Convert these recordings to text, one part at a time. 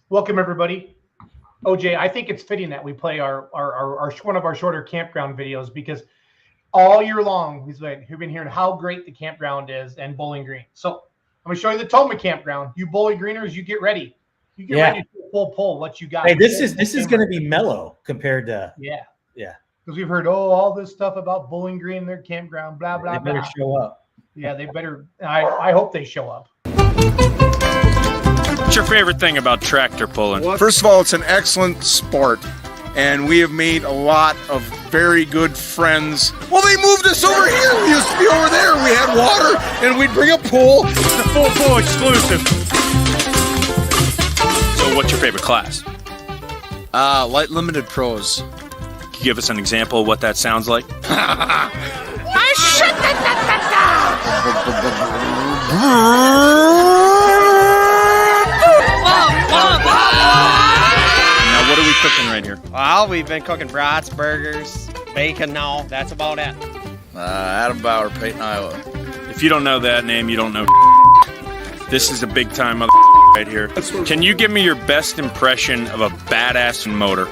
Welcome everybody. OJ, I think it's fitting that we play our one of our shorter campground videos because all year long we've been hearing how great the campground is and Bowling Green. So I'm gonna show you the Toma campground. You Bowling Greeners, you get ready. You get ready to full pull what you got. Hey, this is going to be mellow compared to yeah. Because we've heard all this stuff about Bowling Green, their campground, blah blah. They better show up. Yeah, they better. I hope they show up. What's your favorite thing about tractor pulling? Well, first of all, it's an excellent sport, and we have made a lot of very good friends. Well, they moved us over here. We used to be over there. We had water, and we'd bring a pool. It's a full pull exclusive. So what's your favorite class? Light limited pros. Can you give us an example of what that sounds like? Now, what are we cooking right here? Well, we've been cooking brats, burgers, bacon now. That's about it. Adam Bauer, Peyton, Iowa. If you don't know that name, you don't know. This is a big time mother right here. Can you give me your best impression of a badass motor?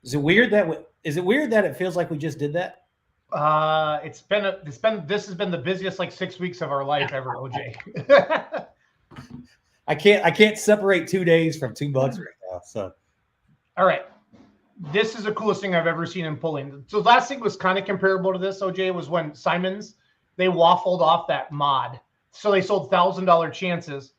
Is it weird that it feels like we just did that? This has been the busiest like 6 weeks of our life ever, OJ. I can't separate 2 days from 2 bucks right now. So, all right, this is the coolest thing I've ever seen in pulling. So last thing was kind of comparable to this, OJ, was when Simons they waffled off that mod. So they sold $1,000 chances.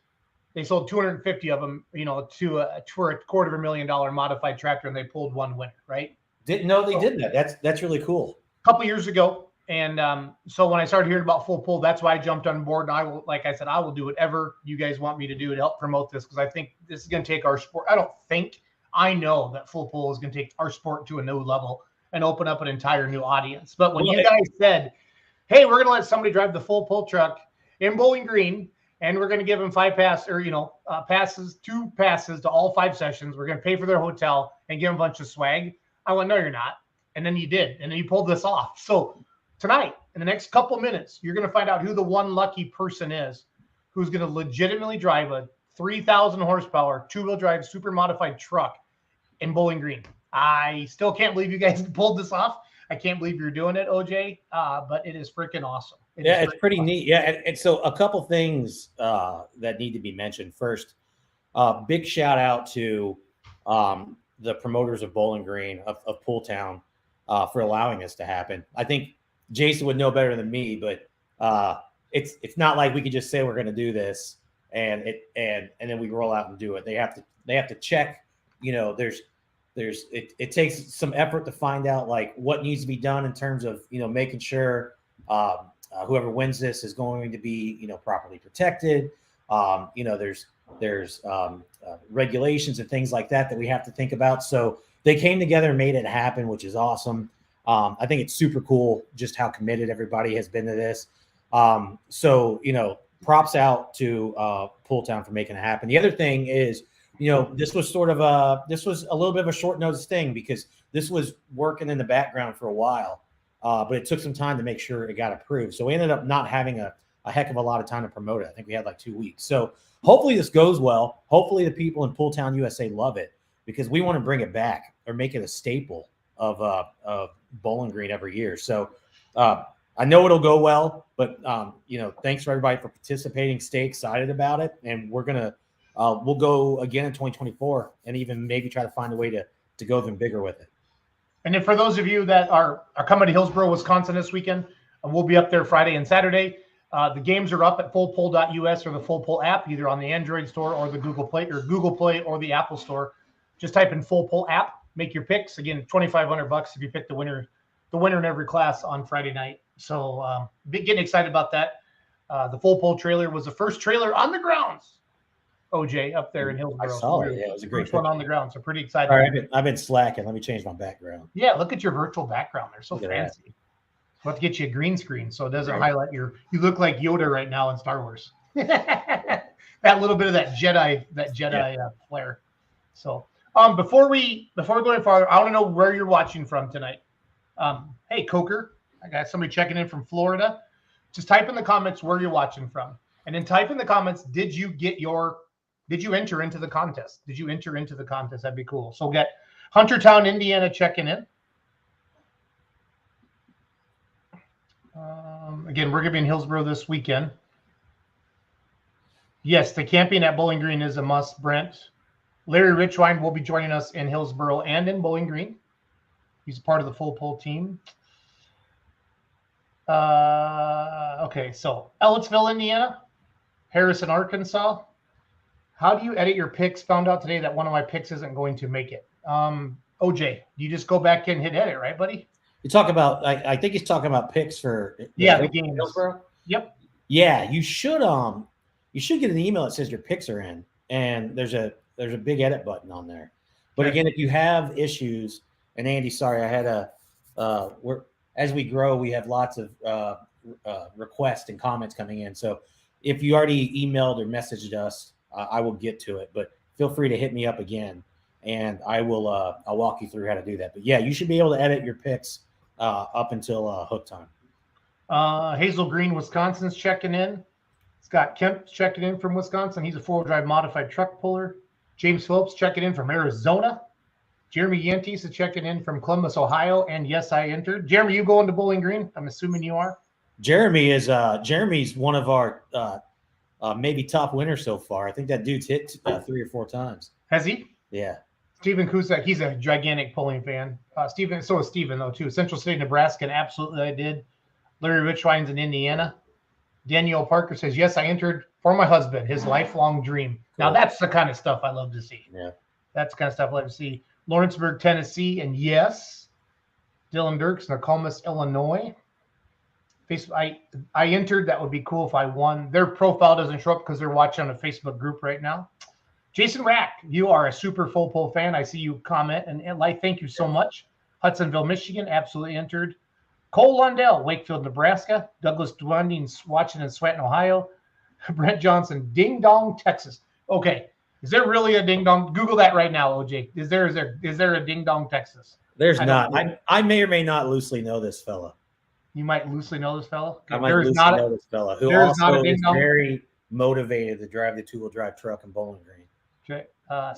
They sold 250 of them, to a $250,000 modified tractor, and they pulled one winner, right? Didn't know they did that. That's really cool. Couple years ago, and so when I started hearing about full pull, that's why I jumped on board. And I will, like I said, I will do whatever you guys want me to do to help promote this, because I think this is going to take our sport. I know that full pull is going to take our sport to a new level and open up an entire new audience. But when you guys said, "Hey, we're going to let somebody drive the full pull truck in Bowling Green, and we're going to give them 2 passes to all 5 sessions. We're going to pay for their hotel and give them a bunch of swag." I went, "No, you're not." And then you did. And then you pulled this off. So tonight, in the next couple minutes, you're going to find out who the one lucky person is who's going to legitimately drive a 3,000 horsepower, 2-wheel drive, super modified truck in Bowling Green. I still can't believe you guys pulled this off. I can't believe you're doing it, OJ. But it is freaking awesome. It's pretty neat. Yeah. And so a couple things that need to be mentioned. First, big shout out to the promoters of Bowling Green, of Pulltown, for allowing this to happen. I think Jason would know better than me, but it's not like we could just say we're going to do this and then we roll out and do it. They have to check. It takes some effort to find out like what needs to be done in terms of making sure whoever wins this is going to be properly protected. There's regulations and things like that we have to think about. So they came together and made it happen, which is awesome. I think it's super cool just how committed everybody has been to this. So props out to Pulltown for making it happen. The other thing is, this was a little bit of a short notice thing because this was working in the background for a while, but it took some time to make sure it got approved. So we ended up not having a heck of a lot of time to promote it. I think we had like 2 weeks. So hopefully this goes well. Hopefully the people in Pulltown, USA love it, because we want to bring it back or make it a staple of Bowling Green every year. So I know it'll go well, but thanks for everybody for participating. Stay excited about it, and we're gonna we'll go again in 2024, and even maybe try to find a way to go even bigger with it. And then for those of you that are coming to Hillsboro, Wisconsin this weekend, we'll be up there Friday and Saturday. The games are up at fullpull.us or the Full Pull app, either on the Android store or the Google Play or the Apple store. Just type in Full Pull app, make your picks. Again, $2,500 if you pick the winner in every class on Friday night. So getting excited about that. The Full Pull trailer was the first trailer on the grounds, OJ, up there in Hillsboro. I saw it. Yeah, it was a great first one on the ground. So pretty excited. All right, I've been slacking. Let me change my background. Yeah, look at your virtual background. They're so fancy. We'll have to get you a green screen so it doesn't highlight you look like Yoda right now in Star Wars. that little bit of that Jedi flair. So before we go any farther, I want to know where you're watching from tonight. Hey, Coker, I got somebody checking in from Florida. Just type in the comments where you're watching from, and then type in the comments. Did you enter into the contest? Did you enter into the contest? That'd be cool. So we'll get Huntertown, Indiana checking in. Again, we're going to be in Hillsboro this weekend. Yes, the camping at Bowling Green is a must, Brent. Larry Richwine will be joining us in Hillsboro and in Bowling Green. He's part of the full pull team. Okay, so Ellettsville, Indiana. Harrison, Arkansas. How do you edit your picks? Found out today that one of my picks isn't going to make it. OJ, you just go back in and hit edit, right, buddy? You talk about, I think he's talking about picks for the games. Hillsboro. Yep. Yeah, you should get an email that says your picks are in, and there's a big edit button on there. But again, if you have issues, and Andy, sorry, I had as we grow, we have lots of requests and comments coming in. So if you already emailed or messaged us, I will get to it. But feel free to hit me up again, and I'll walk you through how to do that. But yeah, you should be able to edit your picks up until hook time. Hazel Green, Wisconsin's checking in. Scott Kemp's checking in from Wisconsin. He's a four-wheel drive modified truck puller. James Phillips checking in from Arizona. Jeremy Yentis is checking in from Columbus, Ohio. And yes, I entered. Jeremy, you going to Bowling Green? I'm assuming you are. Jeremy's one of our maybe top winners so far. I think that dude's hit 3 or 4 times. Has he? Yeah. Stephen Cusack, he's a gigantic pulling fan. So is Stephen, though, too. Central State, Nebraska, and absolutely I did. Larry Richwine's in Indiana. Danielle Parker says, yes, I entered for my husband, his lifelong dream. Cool. Now, that's the kind of stuff I love to see. Yeah. That's the kind of stuff I love to see. Lawrenceburg, Tennessee, and yes, Dylan Dirks, Nokomis, Illinois. Facebook, I entered. That would be cool if I won. Their profile doesn't show up because they're watching on a Facebook group right now. Jason Rack, you are a super full pull fan. I see you comment and like, thank you so much. Hudsonville, Michigan, absolutely entered. Cole Lundell, Wakefield, Nebraska. Douglas Dwinding, watching in Sweatin, Ohio. Brent Johnson, Ding Dong, Texas. Okay, is there really a Ding Dong? Google that right now, OJ. Is there a Ding Dong, Texas? There's not. I may or may not loosely know this fella. You might loosely know this fella. I might loosely know this fella who also is very motivated to drive the 2-wheel drive truck in Bowling Green. Okay.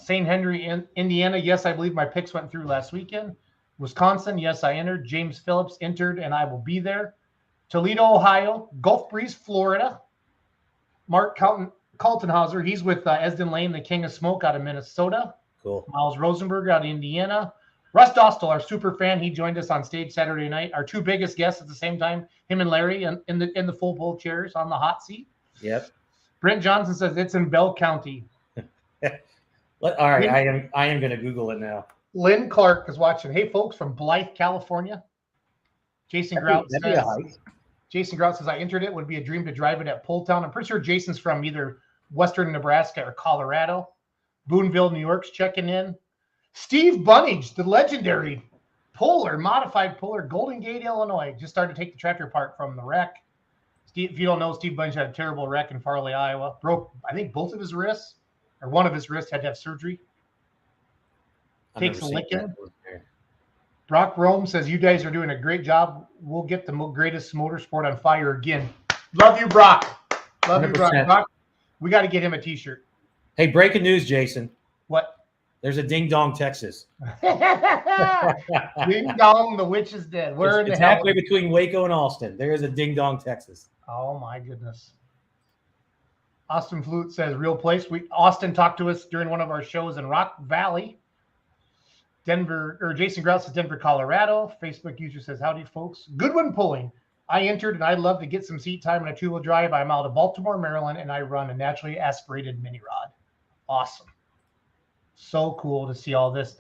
St. Henry, Indiana. Yes, I believe my picks went through last weekend. Wisconsin, yes, I entered. James Phillips entered, and I will be there. Toledo, Ohio. Gulf Breeze, Florida. Mark Kaltenhauser, he's with Esden Lane, the King of Smoke out of Minnesota. Cool. Miles Rosenberg out of Indiana. Russ Dostal, our super fan, he joined us on stage Saturday night. Our 2 biggest guests at the same time, him and Larry, in the full pull chairs on the hot seat. Yep. Brent Johnson says it's in Bell County. All right, I am going to Google it now. Lynn Clark is watching. Hey, folks, from Blythe, California. Jason Grout says, I entered it. Would be a dream to drive it at Pulltown. I'm pretty sure Jason's from either Western Nebraska or Colorado. Boonville, New York's checking in. Steve Bunnage, the legendary modified puller, Golden Gate, Illinois, just started to take the tractor apart from the wreck. Steve, if you don't know, Steve Bunnage had a terrible wreck in Farley, Iowa. Broke, I think, both of his wrists, or one of his wrists had to have surgery. Takes a licking. Brock Rome says, you guys are doing a great job. We'll get the greatest motorsport on fire again. Love you, Brock. Love 100%. You, Brock. Brock. We got to get him a T-shirt. Hey, breaking news, Jason. What? There's a Ding Dong, Texas. Ding Dong, the witch is dead. Where in the hell? Halfway between Waco and Austin. There is a Ding Dong, Texas. Oh, my goodness. Austin Flute says, real place. Austin talked to us during one of our shows in Rock Valley. Jason Grout says Denver, Colorado. Facebook user says, howdy, folks. Goodwin Pulling. I entered, and I'd love to get some seat time in a 2-wheel drive. I'm out of Baltimore, Maryland, and I run a naturally aspirated mini rod. Awesome. So cool to see all this.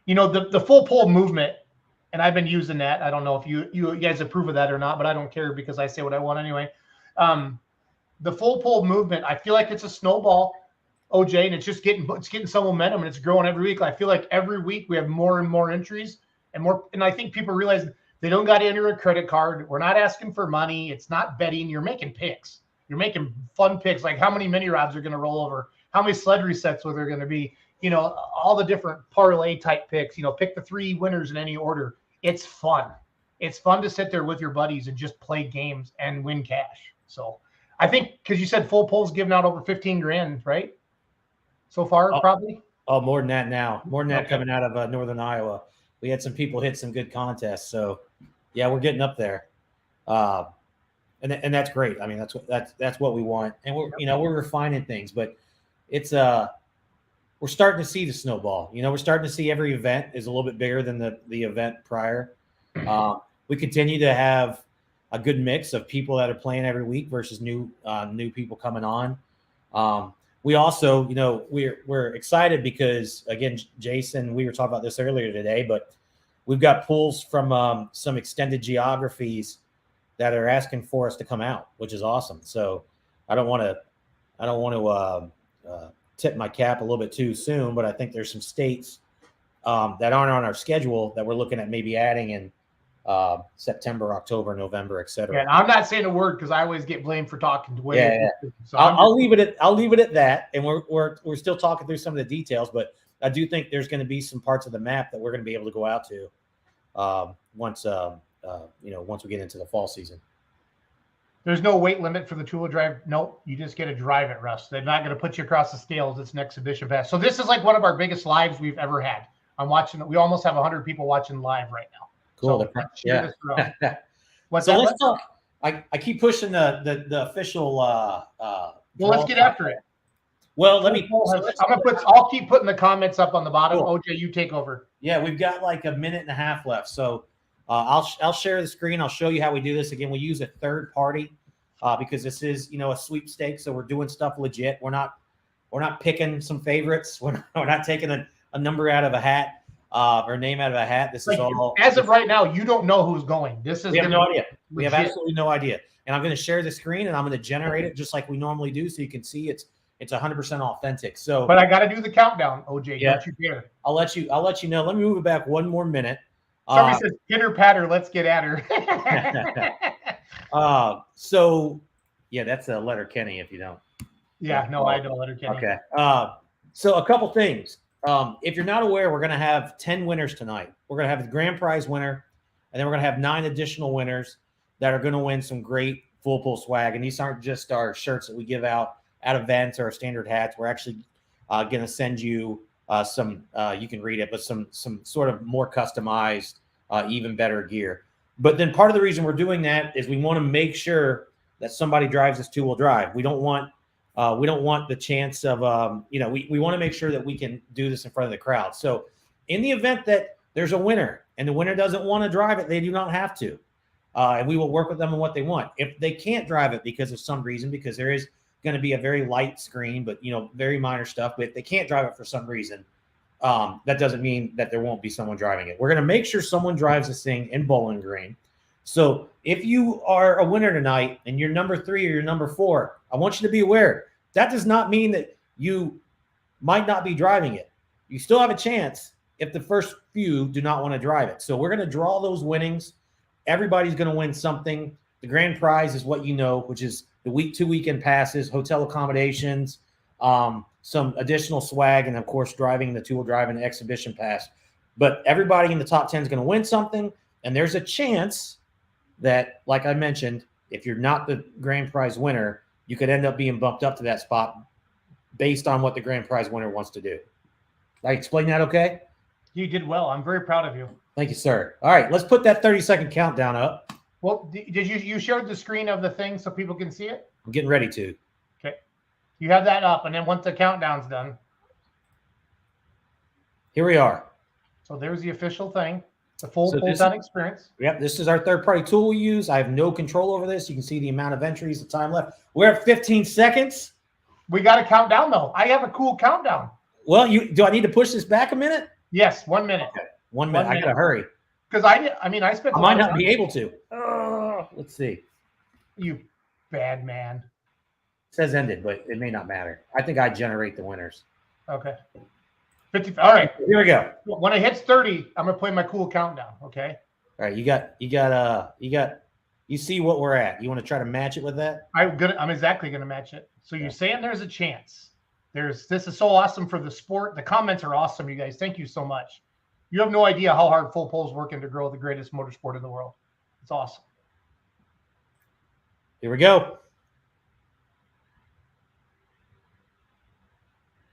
You know, the full pull movement, and I've been using that. I don't know if you guys approve of that or not, but I don't care because I say what I want anyway. The full pull movement, I feel like it's a snowball, OJ, and it's getting some momentum, and it's growing every week. I feel like every week we have more and more entries and I think people realize they don't got to enter a credit card. We're not asking for money. It's not betting. You're making picks. You're making fun picks, like how many mini rods are going to roll over, how many sled resets are there going to be, all the different parlay type picks, pick the 3 winners in any order. It's fun. It's fun to sit there with your buddies and just play games and win cash. So I think, because you said Full Pull's giving out over 15 grand, right? So far, probably. Oh, more than that now. More than that Okay. coming out of Northern Iowa. We had some people hit some good contests. So, yeah, we're getting up there. And that's great. I mean, that's what we want. And we're refining things, but it's we're starting to see the snowball. We're starting to see every event is a little bit bigger than the event prior. We continue to have a good mix of people that are playing every week versus new people coming on. We also, we're excited because, again, Jason, we were talking about this earlier today, but we've got pools from some extended geographies that are asking for us to come out, which is awesome. So I don't want to tip my cap a little bit too soon, but I think there's some states that aren't on our schedule that we're looking at maybe adding in September, October, November, etc. Yeah, I'm not saying a word because I always get blamed for talking to way. Yeah. So I'll leave it at that, and we're still talking through some of the details, but I do think there's going to be some parts of the map that we're going to be able to go out to once we get into the fall season. There's no weight limit for the two-wheel drive. Nope, you just get to drive it, Russ. They're not going to put you across the scales. It's an exhibition pass. So this is like one of our biggest lives we've ever had. I'm watching. We almost have 100 people watching live right now. Cool. So Yeah. What's So that? let's talk. I keep pushing the official. Well, let's get after it. Well, let me. I'll keep putting the comments up on the bottom. Cool. OJ, you take over. Yeah, we've got like a minute and a half left. So I'll share the screen. I'll show you how we do this. Again, we use a third party because this is a sweepstakes. So we're doing stuff legit. We're not picking some favorites. We're not taking a number out of a hat or name out of a hat. This is all as of right now. You don't know who's going. We have no idea. We have absolutely no idea. And I'm going to share the screen and I'm going to generate it just like we normally do, so you can see it's 100% authentic. So, but I got to do the countdown, OJ. Yeah. Don't you dare. I'll let you know. Let me move it back one more minute. Somebody says, "Get her, pat her. Let's get at her." So yeah, that's a letter Kenny. If you don't. Yeah, no, I don't letter Kenny. Okay. So a couple things. If you're not aware, we're going to have 10 winners tonight. We're going to have the grand prize winner, and then we're going to have 9 additional winners that are going to win some great Full Pull swag. And these aren't just our shirts that we give out at events or our standard hats. We're actually going to send you some, you can read it, but some sort of more customized, even better gear. But then part of the reason we're doing that is we want to make sure that somebody drives this two-wheel drive. We don't want the chance of, we want to make sure that we can do this in front of the crowd. So in the event that there's a winner and the winner doesn't want to drive it, they do not have to. And we will work with them on what they want. If they can't drive it because of some reason, because there is going to be a very light screen, but very minor stuff. But if they can't drive it for some reason, that doesn't mean that there won't be someone driving it. We're going to make sure someone drives this thing in Bowling Green. So if you are a winner tonight and you're number 3 or you're number 4, I want you to be aware that does not mean that you might not be driving it. You still have a chance if the first few do not want to drive it. So we're going to draw those winnings. Everybody's going to win something. The grand prize is what which is the 2 weekend passes, hotel accommodations, some additional swag, and of course, driving the two-wheel drive and exhibition pass. But everybody in the top 10 is going to win something. And there's a chance that, like I mentioned, if you're not the grand prize winner, you could end up being bumped up to that spot based on what the grand prize winner wants to do. Did I explain that okay? You did well. I'm very proud of you. Thank you, sir. All right, let's put that 30-second countdown up. Well, did you share the screen of the thing so people can see it? I'm getting ready to. Okay. You have that up, and then once the countdown's done. Here we are. So there's the official thing, the full So Pulltown Experience. Yep, this is our third-party tool we use. I have no control over this. You can see the amount of entries, the time left. We're at 15 seconds. We got to count down, though. I have a cool countdown. Well, do I need to push this back a minute? Yes, 1 minute. Okay. 1 minute. I got to hurry. Because I spent. I might not be able to. Let's see. You bad man. It says ended, but it may not matter. I think I generate the winners. Okay. 50. All right. Here we go. When it hits 30, I'm gonna play my cool countdown. Okay. All right. You got you see what we're at. You want to try to match it with that? I'm exactly gonna match it. So you're saying there's a chance. This is so awesome for the sport. The comments are awesome, you guys. Thank you so much. You have no idea how hard Full Pull's working to grow the greatest motorsport in the world. It's awesome. Here we go.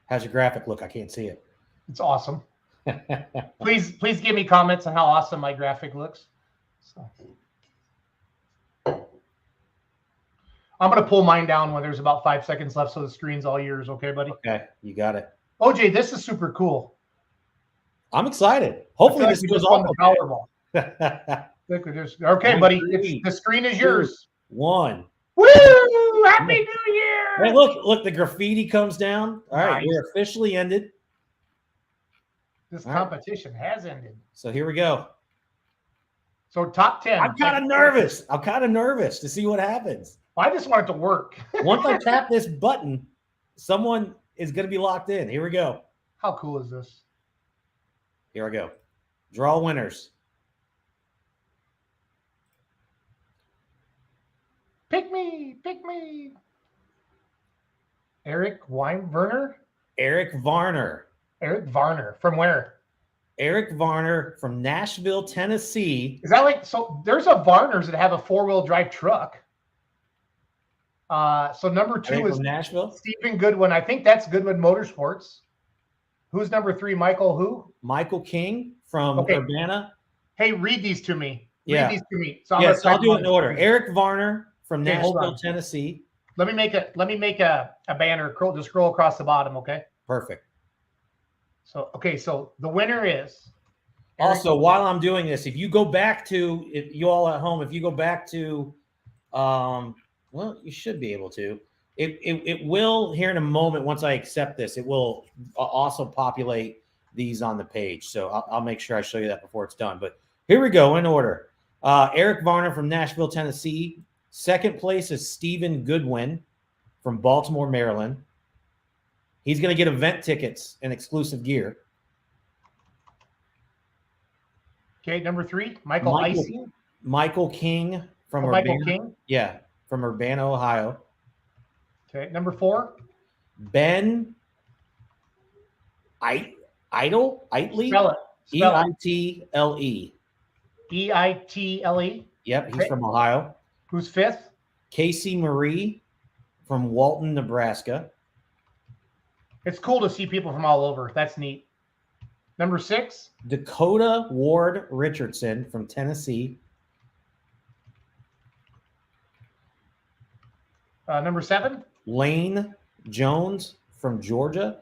How's your graphic look? I can't see it. It's awesome. Please give me comments on how awesome my graphic looks. So. I'm going to pull mine down when there's about 5 seconds left, so the screen's all yours. Okay, buddy? Okay, you got it. OJ, this is super cool. I'm excited. Hopefully this goes on the Powerball. Okay, buddy. The screen is yours. 1. Woo! Happy New Year! Hey, look, the graffiti comes down. All right, we're officially ended. This competition has ended. So here we go. So top 10. I'm kind of nervous. I'm kind of nervous to see what happens. I just want it to work. Once I tap this button, someone is going to be locked in. Here we go. How cool is this? Here I go. Draw winners. Pick me. Pick me. Eric Warner? Eric Varner. Eric Varner. From where? Eric Varner from Nashville, Tennessee. Is that like, so there's a Varners that have a 4-wheel drive truck. So number 2 is Nashville. Stephen Goodwin. I think that's Goodwin Motorsports. Who's number 3? Michael who? Michael King from Urbana. Hey, read these to me. Yeah. Read these to me. So I'll do it in order. Eric Varner from Nashville, Tennessee. Let me make a banner. Just scroll across the bottom, okay? Perfect. So the winner is also, while I'm doing this, if you go back to, if you all at home, if you go back to well, you should be able to. It will here in a moment. Once I accept this, it will also populate these on the page. So I'll make sure I show you that before it's done. But here we go in order. Eric Varner from Nashville, Tennessee. Second place is Stephen Goodwin from Baltimore, Maryland. He's going to get event tickets and exclusive gear. Okay, number 3, Michael King from Urbana. Michael King? Yeah, from Urbana, Ohio. Okay, number 4. Ben Eitle? Spell it. Eitle. Eitle. Yep, he's from Ohio. Who's 5th? Casey Marie from Walton, Nebraska. It's cool to see people from all over. That's neat. Number 6. Dakota Ward Richardson from Tennessee. Number 7. Lane Jones from Georgia.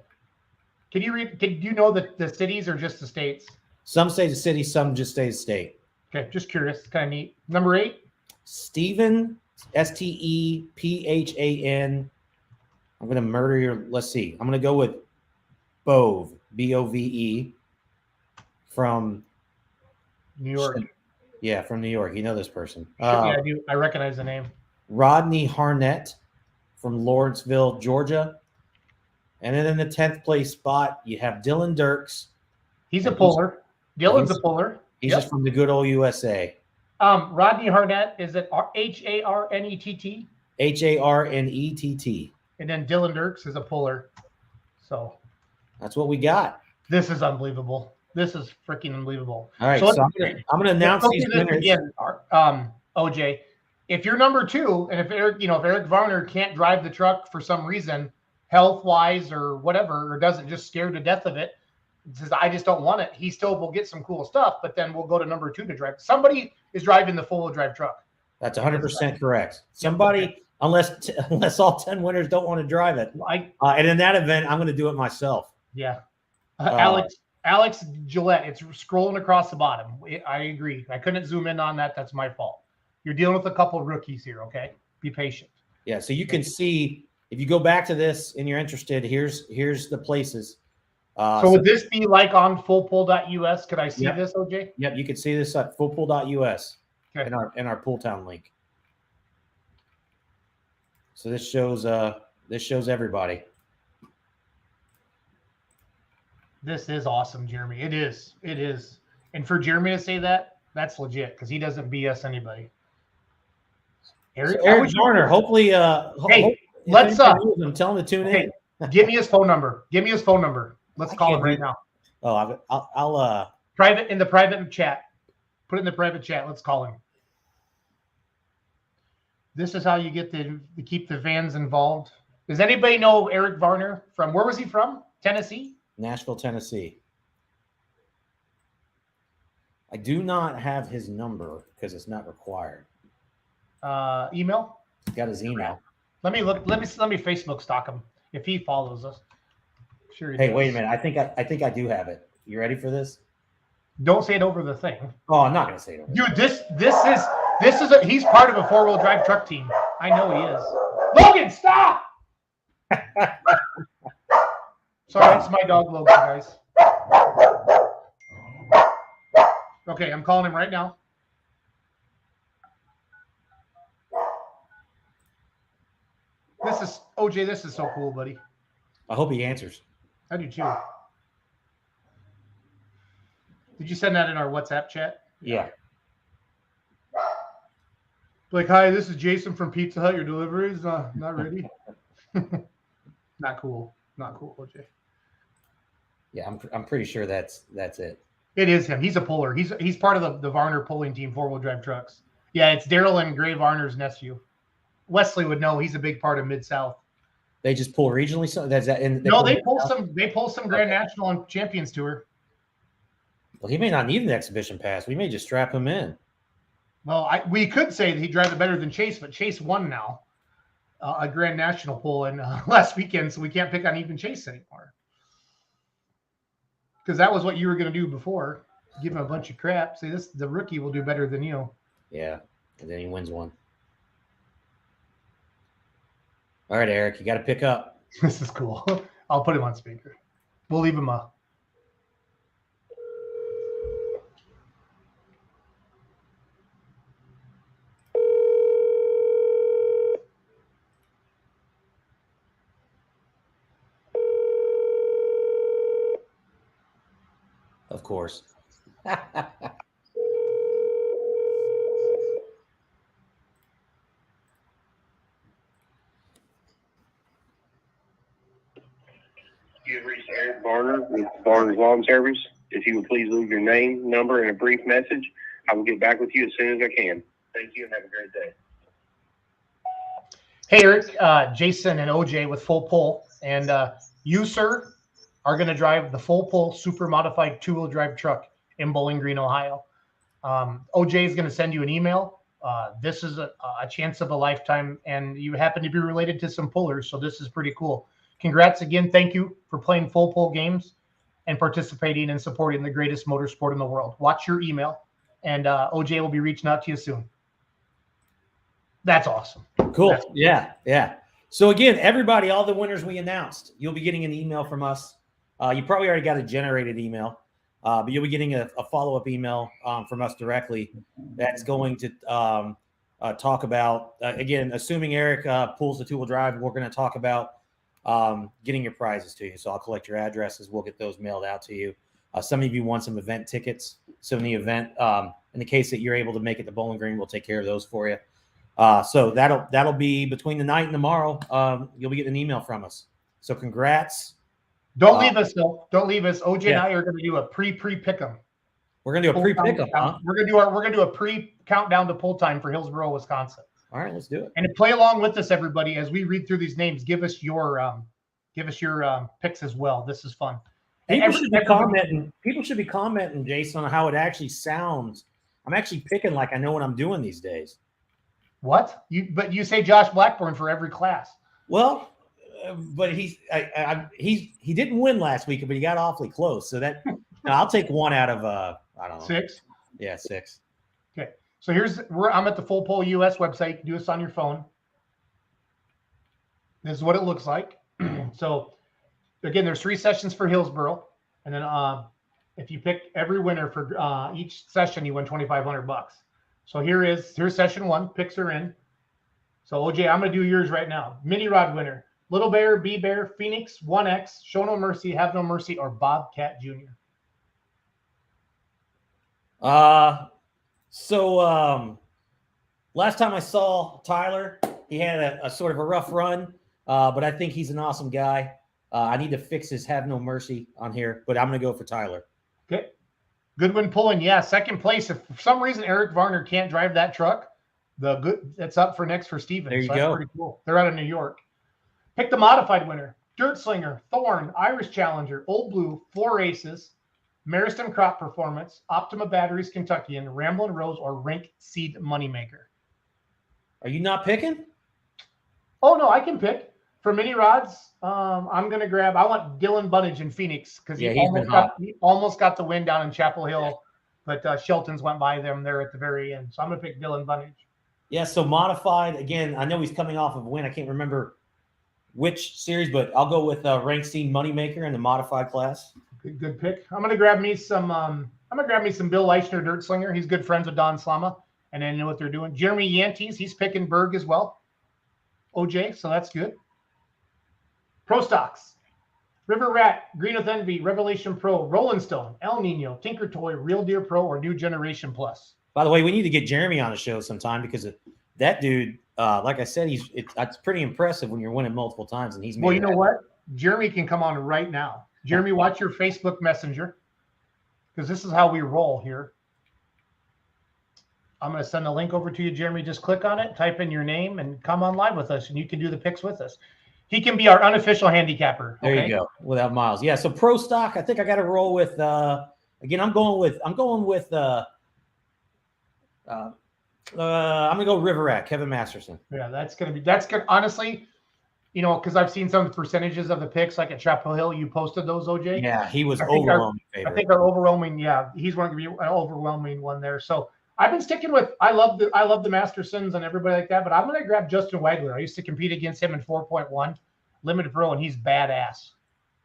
Can you read? Do you know the cities or just the states? Some say the city, some just say the state. Okay, just curious. Kind of neat. Number 8. Stephen, Stephan. I'm going to murder your, let's see. I'm going to go with Bove, Bove, from New York. Yeah, from New York. You know this person. Yeah, I do. I recognize the name. Rodney Harnett from Lawrenceville, Georgia. And then in the 10th place spot, you have Dylan Dirks. He's a puller. Dylan's a puller. He's just from the good old USA. Rodney Harnett, is it Harnett? Harnett. And then Dylan Dirks is a puller. So that's what we got. This is unbelievable. This is freaking unbelievable. All right, so I'm going to announce these winners again. OJ, if you're number 2, and if Eric Varner can't drive the truck for some reason, health-wise or whatever, or doesn't, just scared to death of it, says I just don't want it, he still will get some cool stuff. But then we'll go to number 2 to drive. Somebody is driving the full-wheel drive truck. That's 100% correct. Somebody. Unless all 10 winners don't want to drive it. And in that event, I'm going to do it myself. Yeah. Alex Gillette, it's scrolling across the bottom. I agree. I couldn't zoom in on that. That's my fault. You're dealing with a couple of rookies here, okay? Be patient. Yeah, so you can see, if you go back to this and you're interested, here's the places. So would this be like on fullpull.us? Could I see this, OJ? Yep, you can see this at fullpull.us in our Pulltown link. So this shows everybody. This is awesome, Jeremy. It is. It is. And for Jeremy to say that, that's legit because he doesn't BS anybody. Eric, Eric Varner, hopefully, hey, let's tell him to tune in. Give me his phone number. Let's call him right now. Oh, I'll private in the private chat. Put it in the private chat. Let's call him. This is how you get to keep the fans involved. Does anybody know Eric Varner from, where was he from? Tennessee? Nashville, Tennessee. I do not have his number because it's not required. Email? Got his email. Let me Facebook stalk him if he follows us. Sure. Hey, wait a minute. I think I do have it. You ready for this? Don't say it over the thing. Oh, I'm not gonna say it over. Dude, he's part of a 4-wheel drive truck team. I know he is. Logan, stop! Sorry, that's my dog Logan, guys. Okay, I'm calling him right now. OJ, this is so cool, buddy. I hope he answers. I do too. Did you send that in our WhatsApp chat? Yeah. Like, hi, this is Jason from Pizza Hut. Your delivery is not ready. Not cool, OJ. Yeah, I'm pretty sure that's it. It is him. He's a puller. He's part of the Varner pulling team, 4-wheel drive trucks. Yeah, it's Daryl and Gray Varner's nephew. Wesley would know. He's a big part of Mid-South. They just pull regionally. So that's that. They pull some Grand National and Champions Tour. Well, he may not need an exhibition pass. We may just strap him in. Well, we could say that he drives it better than Chase, but Chase won now a Grand National pull in last weekend, so we can't pick on even Chase anymore. Because that was what you were going to do before. Give him a bunch of crap. Say the rookie will do better than you. Yeah, and then he wins one. All right, Eric, you got to pick up. This is cool. I'll put him on speaker. We'll leave him up. Of course. You have reached Eric Varner with Varner's Lawn Service. If you would please leave your name, number, and a brief message, I will get back with you as soon as I can. Thank you and have a great day. Hey, Eric, Jason and OJ with Full Pull. And you, sir, are going to drive the Full Pull super modified 2-wheel drive truck in Bowling Green, Ohio. OJ is going to send you an email. This is a chance of a lifetime, and you happen to be related to some pullers, so this is pretty cool. Congrats again. Thank you for playing Full Pull games and participating and supporting the greatest motorsport in the world. Watch your email, and OJ will be reaching out to you soon. That's awesome. Cool. Yeah. So again, everybody, all the winners we announced, you'll be getting an email from us. You probably already got a generated email, but you'll be getting a follow-up email from us directly that's going to talk about, again, assuming Eric pulls the 2-wheel drive, we're going to talk about getting your prizes to you. So I'll collect your addresses. We'll get those mailed out to you. Some of you want some event tickets. So in the event, in the case that you're able to make it to Bowling Green, we'll take care of those for you. So that'll be between the night and tomorrow. You'll be getting an email from us. So congrats. Don't leave us though. Don't leave us. OJ and I are going to do a pre-pick 'em. We're going to do a pre-pick 'em, huh? We're going to do a pre-countdown to pull time for Hillsboro, Wisconsin. All right, let's do it. And to play along with us, everybody, as we read through these names, give us your picks as well. This is fun. People should be commenting, Jason, on how it actually sounds. I'm actually picking like I know what I'm doing these days. What? But you say Josh Blackburn for every class. Well, but he didn't win last week, but he got awfully close. So that I'll take one out of I don't know, 6. Yeah, 6. Okay. So I'm at the Full Pull US website. You can do this on your phone. This is what it looks like. So again, there's 3 sessions for Hillsboro, and then if you pick every winner for each session, you win $2,500. So here's session 1. Picks are in. So OJ, I'm gonna do yours right now. Mini rod winner: Little Bear, B Bear, Phoenix, 1X, Show No Mercy, Have No Mercy, or Bobcat Jr. last time I saw Tyler, he had a sort of a rough run, but I think he's an awesome guy. I need to fix his have no mercy on here, but I'm going to go for Tyler. Okay. Goodwin pulling, yeah, second place. If for some reason Eric Varner can't drive that truck, that's up for next for Steven. There you so go. That's pretty cool. They're out of New York. Pick the modified winner. Dirt Slinger, Thorn, Irish Challenger, Old Blue, 4 Aces, Mariston Crop Performance, Optima Batteries Kentuckian, Ramblin' Rose, or Rink Seed Moneymaker. Are you not picking? Oh, no, I can pick. For mini rods, I'm going to grab – I want Dylan Bunnage in Phoenix because he almost got the win down in Chapel Hill, but Shelton's went by them there at the very end. So I'm going to pick Dylan Bunnage. Yeah, so modified. Again, I know he's coming off of a win. I can't remember which series, but I'll go with Rank Scene Moneymaker in the modified class. Good pick. I'm going to grab me some Bill Leichner Dirt Slinger. He's good friends with Don Slama, and I know what they're doing. Jeremy Yantes, he's picking Berg as well. OJ, so that's good. Pro Stocks, River Rat, Green with Envy, Revelation Pro, Rolling Stone, El Nino, Tinker Toy, Real Deer Pro, or New Generation Plus. By the way, we need to get Jeremy on the show sometime because that dude, like I said, it's pretty impressive when you're winning multiple times, and he's made. Well, you know what? Jeremy can come on right now. Jeremy, watch your Facebook Messenger because this is how we roll here. I'm going to send a link over to you, Jeremy. Just click on it, type in your name, and come on live with us, and you can do the picks with us. He can be our unofficial handicapper. There you go. Without Miles. Yeah. So Pro Stock, I think I got to roll with, again, I'm going with, I'm going to go River Rat, Kevin Masterson. Yeah, that's good. Honestly, you know, because I've seen some of the percentages of the picks, like at Chapel Hill, you posted those, OJ. Yeah, he was overwhelming favorite. I think our overwhelming, he's going to be an overwhelming one there. So I've been sticking with, I love the Mastersons and everybody like that, but I'm going to grab Justin Wagler. I used to compete against him in 4.1 Limited Pro, and he's badass.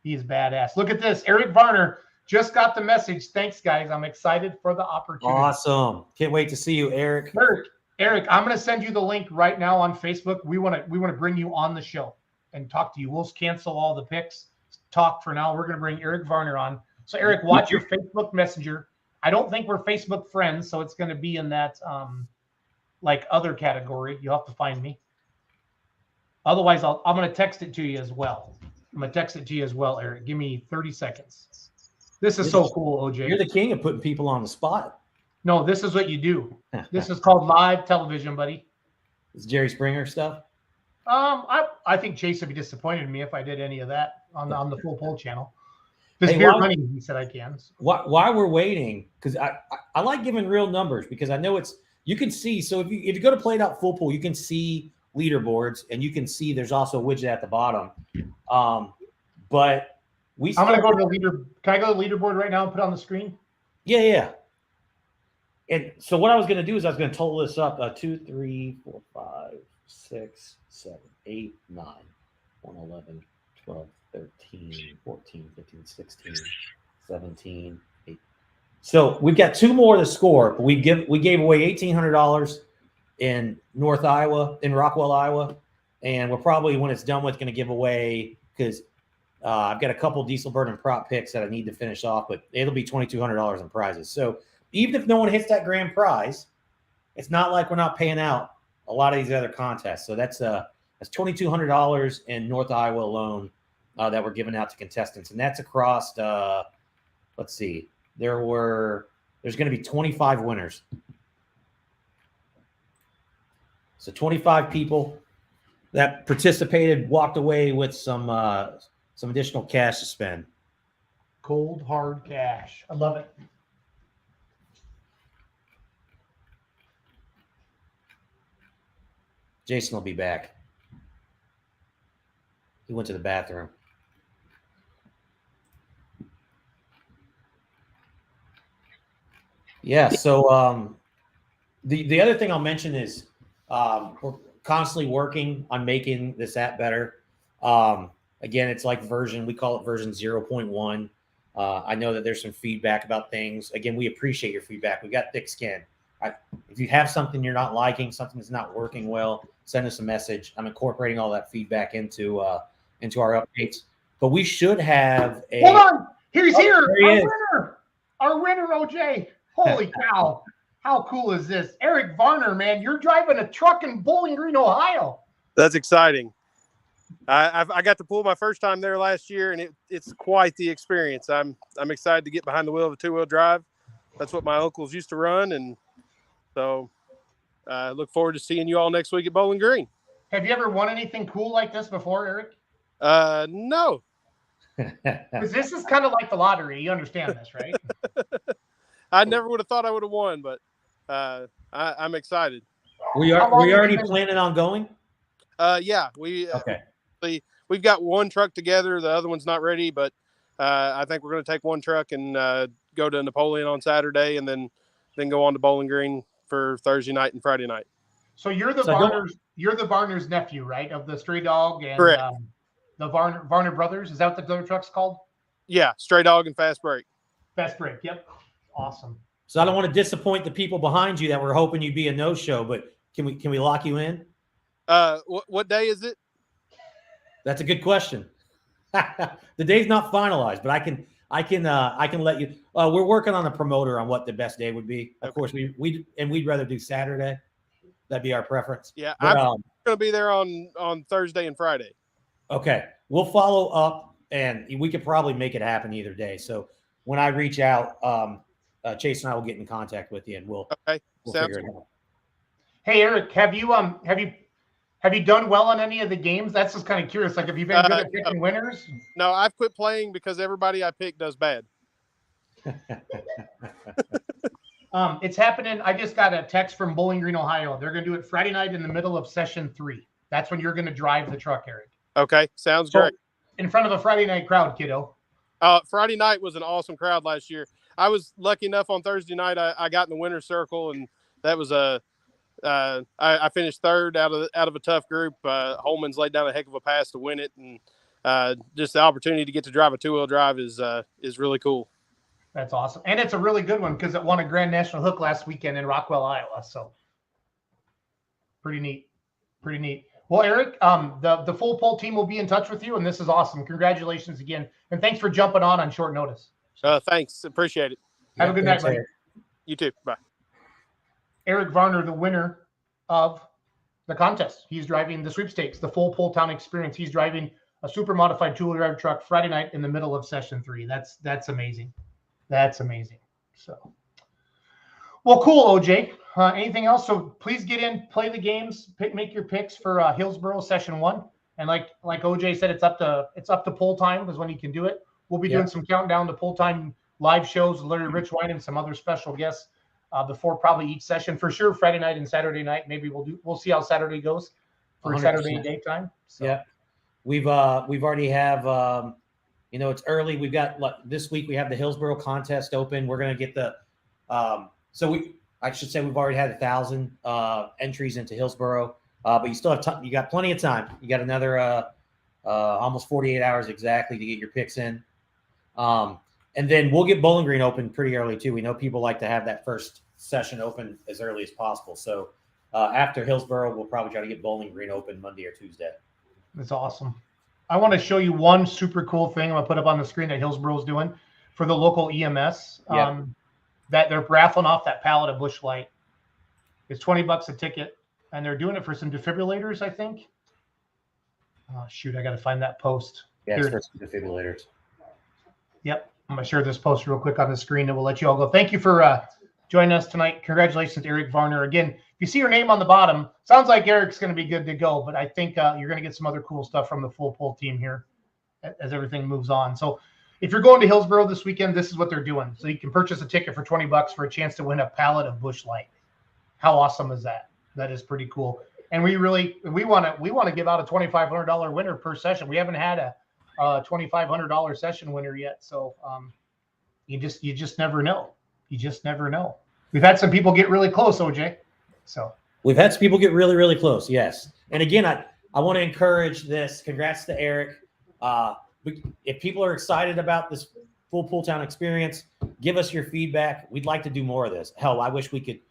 He's badass. Look at this. Eric Varner just got the message. Thanks, guys. I'm excited for the opportunity. Awesome. Can't wait to see you, Eric. Eric, I'm going to send you the link right now on Facebook. We want to bring you on the show and talk to you. We'll cancel all the picks. Talk for now. We're going to bring Eric Varner on. So, Eric, watch your Facebook Messenger. I don't think we're Facebook friends, so it's going to be in that like other category. You'll have to find me. Otherwise, I'm going to text it to you as well. Eric. Give me 30 seconds. This is so cool, OJ. You're the king of putting people on the spot. No, this is what you do. This is called live television, buddy. It's Jerry Springer stuff. I think Chase would be disappointed in me if I did any of that on the Full Pull channel. Because beer money, he said I can. While we're waiting, because I like giving real numbers because I know you can see. So if you go to Played Out Full Pull, you can see leaderboards and you can see there's also a widget at the bottom. But I'm going to go to the leader. Can I go to the leaderboard right now and put it on the screen? Yeah. And so what I was going to do is I was going to total this up 2, 3, 4, 5, 6, 7, 8, 9, 1, 11, 12, 13, 14, 15, 16, 17, 8. So we've got 2 more to score. But we gave away $1,800 in North Iowa, in Rockwell, Iowa. And we're probably, when it's done with, going to give away, because I've got a couple diesel burning prop picks that I need to finish off, but it'll be $2,200 in prizes. So even if no one hits that grand prize, it's not like we're not paying out a lot of these other contests. So that's $2,200 in North Iowa alone that we're giving out to contestants. And that's across, let's see, there's going to be 25 winners. So 25 people that participated walked away with some additional cash to spend. Cold, hard cash. I love it. Jason will be back. He went to the bathroom. Yeah, so the other thing I'll mention is we're constantly working on making this app better. Again, it's like we call it version 0.1. I know that there's some feedback about things. Again, we appreciate your feedback. We got thick skin. If you have something you're not liking, something that's not working well, send us a message. I'm incorporating all that feedback into our updates. But we should have Hold on. He's here. Our winner, OJ. Holy cow. How cool is this? Eric Varner, man, you're driving a truck in Bowling Green, Ohio. That's exciting. I got to pull my first time there last year, and it's quite the experience. I'm excited to get behind the wheel of a 2-wheel drive. That's what my uncles used to run, and so I look forward to seeing you all next week at Bowling Green. Have you ever won anything cool like this before, Eric? No. Because this is kind of like the lottery. You understand this, right? I never would have thought I would have won, but I'm excited. We already planning on going? Yeah, we've got one truck together. The other one's not ready, but I think we're going to take one truck and go to Napoleon on Saturday, and then go on to Bowling Green for Thursday night and Friday night. So you're the Varner's nephew, right? Of the Stray Dog and the Varner brothers. Is that what the other truck's called? Yeah, Stray Dog and Fast Break. Fast Break. Yep. Awesome. So I don't want to disappoint the people behind you that were hoping you'd be a no-show, but can we lock you in? What day is it? That's a good question. The day's not finalized, but I can let you. We're working on a promoter on what the best day would be. Of course, we'd rather do Saturday. That'd be our preference. Yeah, I'm going to be there on Thursday and Friday. Okay, we'll follow up, and we could probably make it happen either day. So when I reach out, Chase and I will get in contact with you, and we'll figure it out. Hey, Eric, have you done well on any of the games? That's just kind of curious. Like, have you been good at picking winners? No, I've quit playing because everybody I pick does bad. It's happening. I just got a text from Bowling Green, Ohio. They're going to do it Friday night in the middle of session 3. That's when you're going to drive the truck, Eric. Okay, sounds great. In front of a Friday night crowd, kiddo. Friday night was an awesome crowd last year. I was lucky enough on Thursday night. I got in the winner's circle, and that was I finished third out of a tough group. Holman's laid down a heck of a pass to win it, and just the opportunity to get to drive a 2-wheel drive is really cool. That's awesome, and it's a really good one because it won a Grand National Hook last weekend in Rockwell, Iowa. So pretty neat. Well, Eric, the full Pull team will be in touch with you, and this is awesome. Congratulations again, and thanks for jumping on short notice. Thanks, appreciate it. Have a good night, buddy. You too. Bye. Eric Varner, the winner of the contest. He's driving the sweepstakes, the full Pulltown Experience. He's driving a super modified 2-wheel drive truck Friday night in the middle of session 3. That's amazing. That's amazing. So, well, cool, OJ. Anything else? So please get in, play the games, make your picks for Hillsboro session 1. And like OJ said, it's up to pull time is when you can do it. We'll be doing some countdown to pull time live shows, Larry Richwine and some other special guests before probably each session for sure. Friday night and Saturday night. Maybe we'll see how Saturday goes for 100%. Saturday daytime. So. Yeah, we've already have. It's early. We've got this week. We have the Hillsboro contest open. We're gonna get the. I should say we've already had 1,000 entries into Hillsboro, but you still have you got plenty of time. You got another almost 48 hours exactly to get your picks in. And then we'll get Bowling Green open pretty early too. We know people like to have that first session open as early as possible. So after Hillsboro, we'll probably try to get Bowling Green open Monday or Tuesday. That's awesome. I want to show you one super cool thing I'm going to put up on the screen that Hillsboro's doing for the local EMS. That they're raffling off that pallet of Busch Light. It's $20 a ticket, and they're doing it for some defibrillators, I think. Oh, shoot, I got to find that post. Yeah, it's for some defibrillators. Yep. I'm going to share this post real quick on the screen, and we'll let you all go. Thank you for joining us tonight. Congratulations to Eric Varner. Again, if you see your name on the bottom, sounds like Eric's going to be good to go, but I think you're going to get some other cool stuff from the full Pull team here as everything moves on. So if you're going to Hillsboro this weekend, this is what they're doing. So you can purchase a ticket for $20 for a chance to win a pallet of Busch Light. How awesome is that? That is pretty cool. And we want to give out a $2,500 winner per session. We haven't had a $2,500 session winner yet. So you just never know. You just never know. We've had some people get really close, OJ. So we've had some people get really, really close. Yes. And again, I want to encourage this. Congrats to Eric. If people are excited about this full Pulltown experience, give us your feedback. We'd like to do more of this. Hell, I wish we could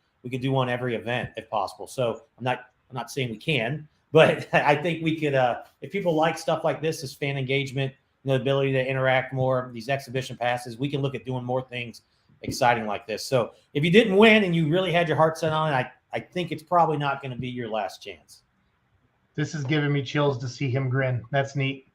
do one every event if possible. So I'm not saying we can, but I think we could, if people like stuff like this fan engagement, the ability to interact more, these exhibition passes, we can look at doing more things exciting like this. So if you didn't win and you really had your heart set on it, I think it's probably not going to be your last chance. This is giving me chills to see him grin. That's neat.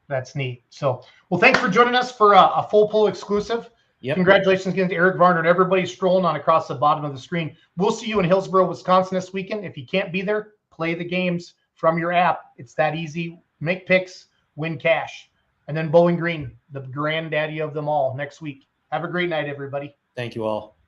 That's neat. So, well, thanks for joining us for a full pull exclusive. Yep. Congratulations again to Eric Varner and everybody strolling on across the bottom of the screen. We'll see you in Hillsboro, Wisconsin this weekend. If you can't be there, play the games from your app. It's that easy. Make picks, win cash. And then Bowling Green, the granddaddy of them all, next week. Have a great night, everybody. Thank you all.